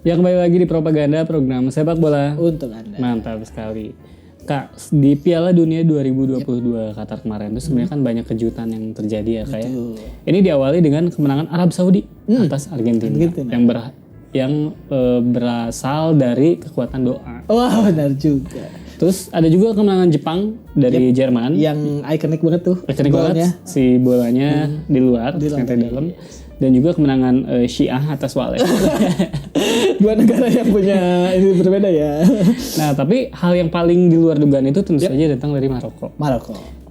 Ya kembali lagi di Propaganda, program sepak bola Untuk Anda. mantap sekali. Kak, di Piala Dunia 2022 Qatar kemarin itu sebenarnya kan banyak kejutan yang terjadi ya kayak. Ini diawali dengan kemenangan Arab Saudi atas Argentina, yang berasal dari kekuatan doa. Wah, benar juga. Terus ada juga kemenangan Jepang dari Jerman. Yang ikonik banget tuh. Ikonik banget, si bolanya di luar, ternyata di dalam. Dan juga kemenangan Syiah atas Walid. Dua negara yang punya ini berbeda ya. Nah, tapi hal yang paling di luar dugaan itu tentu saja datang dari Maroko.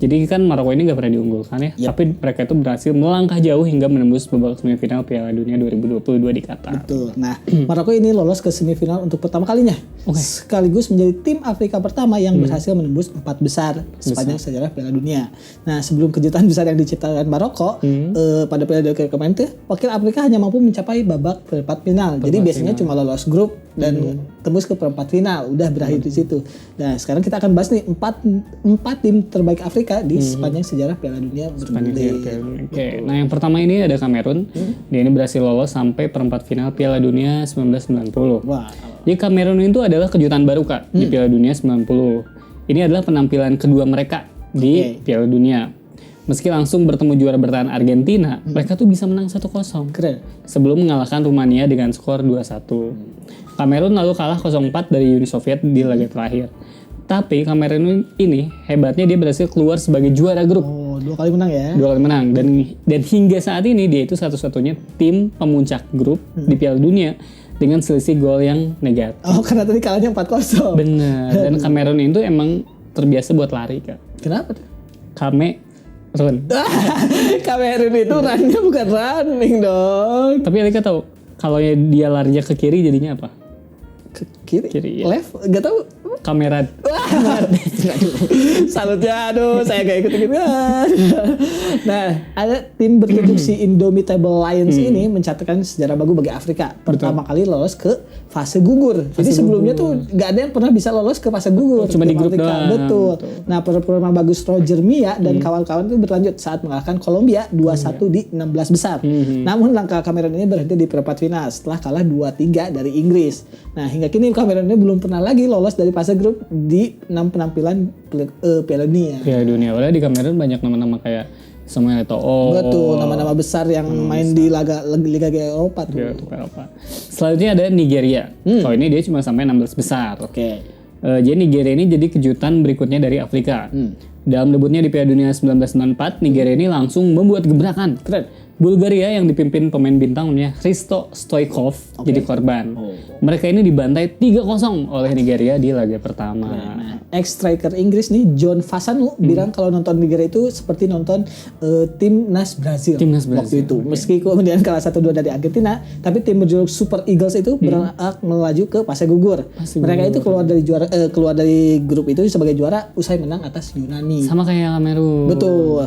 Jadi kan Maroko ini gak pernah diunggulkan ya, tapi mereka itu berhasil melangkah jauh hingga menembus babak semifinal Piala Dunia 2022 di Qatar. Betul. Nah, Maroko ini lolos ke semifinal untuk pertama kalinya. Sekaligus menjadi tim Afrika pertama yang berhasil menembus 4 besar sepanjang sejarah Piala Dunia. Nah, sebelum kejutan besar yang diciptakan Maroko pada Piala Dunia kemarin itu, wakil Afrika hanya mampu mencapai babak perempat final. Jadi biasanya cuma lolos grup dan tembus ke perempat final, udah berakhir di situ. Nah, sekarang kita akan bahas nih 4 tim terbaik Afrika di sepanjang sejarah Piala Dunia bergulir. Oke. Nah, yang pertama ini ada Kamerun. Dia ini berhasil lolos sampai perempat final Piala Dunia 1990. Wah. Jadi Kamerun itu adalah kejutan baru Kak di Piala Dunia 90. Ini adalah penampilan kedua mereka di Piala Dunia. Meski langsung bertemu juara bertahan Argentina, mereka tuh bisa menang 1-0. Keren. Sebelum mengalahkan Rumania dengan skor 2-1. Kamerun lalu kalah 0-4 dari Uni Soviet di laga terakhir. Tapi Kamerun ini hebatnya dia berhasil keluar sebagai juara grup. Oh, 2 kali menang ya. 2 kali menang dan hingga saat ini dia itu satu-satunya tim pemuncak grup di Piala Dunia dengan selisih gol yang negatif. Oh, karena tadi kalahnya 4-0. Bener. Dan Kamerun itu emang terbiasa buat lari Kak. Kenapa tuh? Kamerun. Kamerun itu runnya bukan running dong. Tapi Alika tahu kalau dia larinya ke kiri jadinya apa? Ke kiri? Ya. Left? Gak tahu. Kamerad. Salutnya, aduh, saya gak ikut-ikut. Nah, ada tim bertajuk si Indomitable Lions ini mencatatkan sejarah bagus bagi Afrika. Pertama kali lolos ke fase gugur. Jadi sebelumnya tuh gak ada yang pernah bisa lolos ke fase gugur. Cuma di grup doang. Betul. Nah, performa bagus Roger Milla dan kawan-kawan itu berlanjut saat mengalahkan Kolombia 2-1 di 16 besar. Namun langkah Kamerun ini berhenti di perempat final setelah kalah 2-3 dari Inggris. Nah, hingga kini Kamerun ini belum pernah lagi lolos dari fase grup di 6 penampilan Piala Dunia. Piala Dunia. Padahal di Kamerun banyak nama-nama kayak Samuel Eto'o. Betul, nama-nama besar yang main di Liga Eropa tuh. Eropa. Selanjutnya ada Nigeria. Kalau ini dia cuma sampai 16 besar. Oke. Jadi Nigeria ini jadi kejutan berikutnya dari Afrika. Dalam debutnya di Piala Dunia 1994, Nigeria ini langsung membuat gebrakan. Keren. Bulgaria yang dipimpin pemain bintang namanya Hristo Stoichkov jadi korban. Mereka ini dibantai 3-0 oleh Nigeria di laga pertama. Nah, ex-striker Inggris nih John Fasanu bilang kalau nonton Nigeria itu seperti nonton timnas Brazil waktu itu. Meski kemudian kalah 1-2 dari Argentina, tapi tim berjuluk Super Eagles itu berhak melaju ke fase gugur. Mereka itu keluar dari grup itu sebagai juara usai menang atas Yunani. Sama kayak Kamerun. Betul.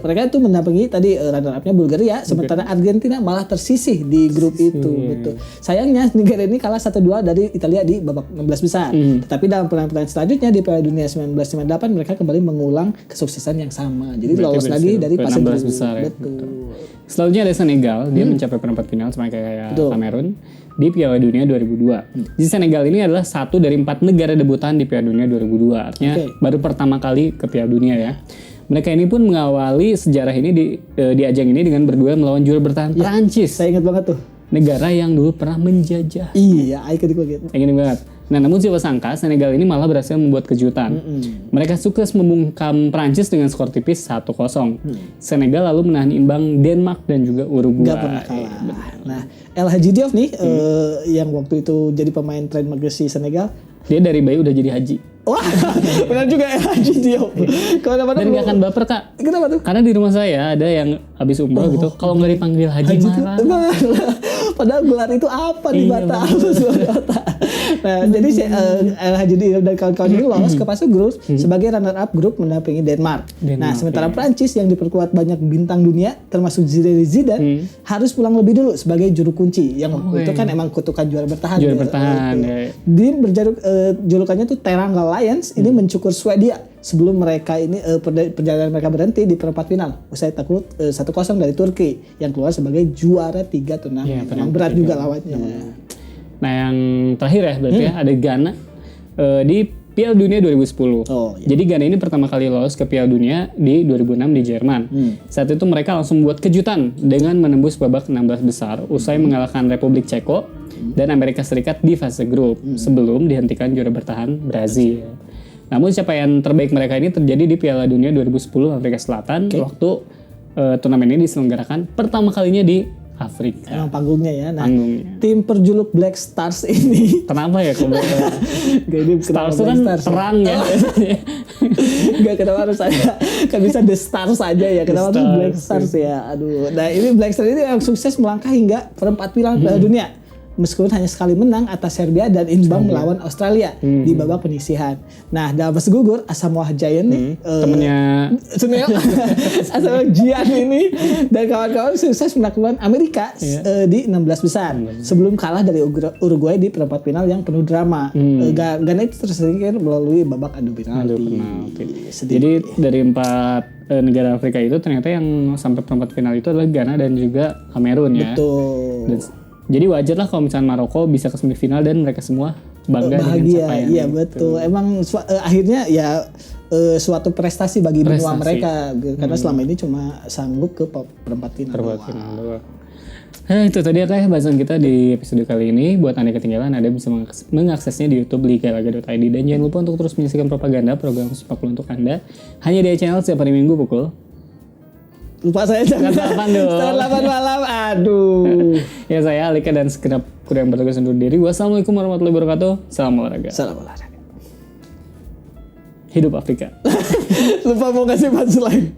Mereka itu mendampingi tadi runner-up-nya Bulgaria, sementara Argentina malah tersisih di grup itu. Betul. Sayangnya Nigeria ini kalah 1-2 dari Italia di babak 16 besar. Tetapi dalam penampilan selanjutnya di Piala Dunia 1998 mereka kembali mengulang kesuksesan yang sama. Jadi lolos lagi dari fase grup besar. Ya? Betul. Selanjutnya ada Senegal, dia mencapai perempat final sama kayak Kamerun di Piala Dunia 2002. Jadi Senegal ini adalah satu dari 4 negara debutan di Piala Dunia 2002. Artinya baru pertama kali ke Piala Dunia ya. Mereka ini pun mengawali sejarah ini di ajang ini dengan berduel melawan juara bertahan Prancis. Saya ingat banget tuh. Negara yang dulu pernah menjajah. Iya, ikonik banget. Ikonik banget. Nah, namun siapa sangka Senegal ini malah berhasil membuat kejutan. Mereka sukses membungkam Prancis dengan skor tipis 1-0. Senegal lalu menahan imbang Denmark dan juga Uruguay. Gak pernah kalah. Nah, El Hadji Diouf nih yang waktu itu jadi pemain trademark si Senegal. Dia dari bayi udah jadi haji. Wah, benar juga El Hadji Diouf. Dan gak akan baper Kak. Kenapa tuh? Karena di rumah saya ada yang habis umroh gitu. Kalau nggak dipanggil haji marah. Padahal gelar itu apa di Batam? Nah, jadi si El Hadji Diouf dan kawan-kawan ini lolos ke fase grup sebagai runner-up grup mendampingi Denmark. Nah, sementara Prancis yang diperkuat banyak bintang dunia termasuk Zidane harus pulang lebih dulu sebagai juru kunci. Yang itu kan emang kutukan juara bertahan. Juara bertahan. Dia julukannya tuh Teranga Lions ini mencukur Swedia sebelum mereka ini perjalanan mereka berhenti di perempat final usai takut 1-0 dari Turki yang keluar sebagai juara 3 turnamen. Memang berat juga lawannya. Nah yang terakhir ya berarti ya ada Ghana di Piala Dunia 2010. Jadi Ghana ini pertama kali lolos ke Piala Dunia di 2006 di Jerman. Saat itu mereka langsung buat kejutan dengan menembus babak 16 besar usai mengalahkan Republik Ceko dan Amerika Serikat di fase grup sebelum dihentikan juara bertahan Brazil. Namun capaian terbaik mereka ini terjadi di Piala Dunia 2010 Afrika Selatan waktu turnamen ini diselenggarakan pertama kalinya di Afrika. Emang panggungnya ya. Nah, tim perjuluk Black Stars ini. Kenapa ya kok Stars itu kan terang ya. Gak kenapa harus ada. Kan bisa The Stars aja ya. Kenapa harus Black Stars ya. Aduh. Nah ini Black Stars ini yang sukses melangkah hingga perempat final Piala Dunia. Meskipun hanya sekali menang atas Serbia dan imbang melawan Australia di babak penyisihan. Nah dalam fase gugur Asamoah Gyan nih temennya Asamoah Gyan ini dan kawan-kawan sukses menaklukkan Amerika di 16 besar sebelum kalah dari Uruguay di perempat final yang penuh drama. Ghana itu tersingkir melalui babak adu penalti. Jadi dari 4 negara Afrika itu ternyata yang sampai perempat final itu adalah Ghana dan juga Kamerun ya. Betul. Jadi wajar lah kalau misalnya Maroko bisa ke semifinal dan mereka semua bangga dengan capaian. Iya betul. Emang akhirnya ya suatu prestasi bagi benua mereka karena selama ini cuma sanggup ke perempat final. Itu tadi ya bahasan kita di episode kali ini. Buat Anda ketinggalan, Anda bisa mengaksesnya di YouTube ligalaga.id dan jangan lupa untuk terus menyaksikan propaganda program sepak bola untuk Anda hanya di channel setiap hari Minggu pukul. Lupa saya jangan 8 dong. Setengah 8 malam. Aduh. Ya saya Alika dan segenap kru yang bertugas undur diri. Wassalamualaikum warahmatullahi wabarakatuh. Salam olahraga. Salam olahraga. Hidup Afrika. Lupa mau kasih punchline.